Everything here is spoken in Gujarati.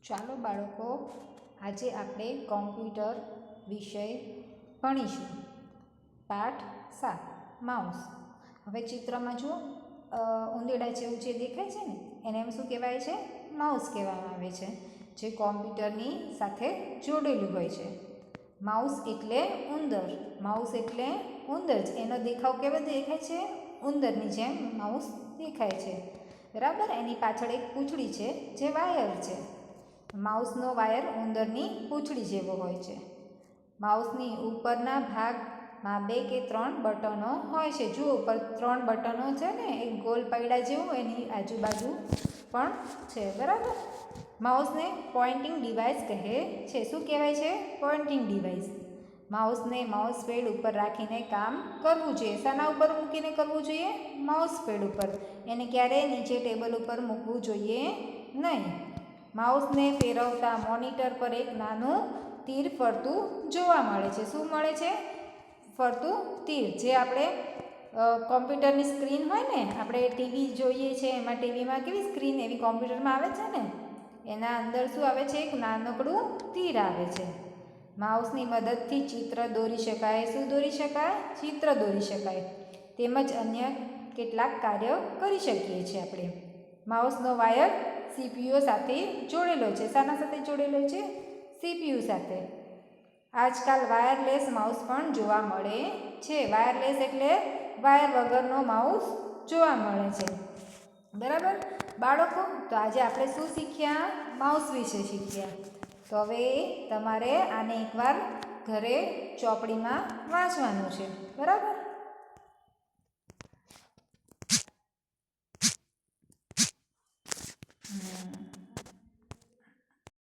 ચાલો બાળકો, આજે આપણે કોમ્પ્યુટર વિષય ભણીશું. પાઠ 7 માઉસ. હવે ચિત્રમાં જુઓ, ઉંદેડા જેવું જે દેખાય છે ને એને એમ શું કહેવાય છે? માઉસ કહેવામાં આવે છે, જે કોમ્પ્યુટરની સાથે જોડેલું હોય છે. માઉસ એટલે ઉંદર. માઉસ એટલે ઉંદર જ. એનો દેખાવ કેવો દેખાય છે? ઉંદરની જેમ માઉસ દેખાય છે, બરાબર. એની પાછળ એક પૂંછડી છે જે વાયર છે. માઉસનો વાયર ઉંદરની પૂંછડી જેવો હોય છે. માઉસની ઉપરના ભાગમાં 2 કે 3 બટનો હોય છે. જુઓ, ઉપર 3 બટનો છે ને, એક ગોલ પૈડા જેવું એની આજુબાજુ પણ છે, બરાબર. માઉસને પોઇન્ટિંગ ડિવાઇસ કહે છે. શું કહેવાય છે? Pointing device. માઉસને માઉસ પેડ ઉપર રાખીને કામ કરવું જોઈએ. શાના ઉપર મૂકીને કરવું જોઈએ? માઉસ પેડ ઉપર. એને ક્યારેય નીચે ટેબલ ઉપર મૂકવું જોઈએ નહીં. માઉસને ફેરવતા મોનિટર પર એક નાનું તીર ફરતું જોવા મળે છે. શું મળે છે? ફરતું તીર. જે આપણે કોમ્પ્યુટરની સ્ક્રીન હોય ને, આપણે ટીવી જોઈએ છે, એમાં ટીવીમાં કેવી સ્ક્રીન એવી કોમ્પ્યુટરમાં આવે છે ને, એના અંદર શું આવે છે? એક નાનકડું તીર આવે છે. માઉસની મદદથી ચિત્ર દોરી શકાય. શું દોરી શકાય? ચિત્ર દોરી શકાય. તેમજ અન્ય કેટલાક કાર્ય કરી શકીએ છીએ આપણે. માઉસનો વાયર CPU સાથે જોડેલો છે. શાના સાથે જોડેલો છે? CPU સાથે. આજકાલ વાયરલેસ માઉસ પણ જોવા મળે છે. વાયરલેસ એટલે વાયર વગરનો માઉસ જોવા મળે છે, બરાબર બાળકો. તો આજે આપણે શું શીખ્યા? માઉસ વિશે શીખ્યા. તો હવે તમારે આને એકવાર ઘરે ચોપડીમાં વાંચવાનું છે, બરાબર.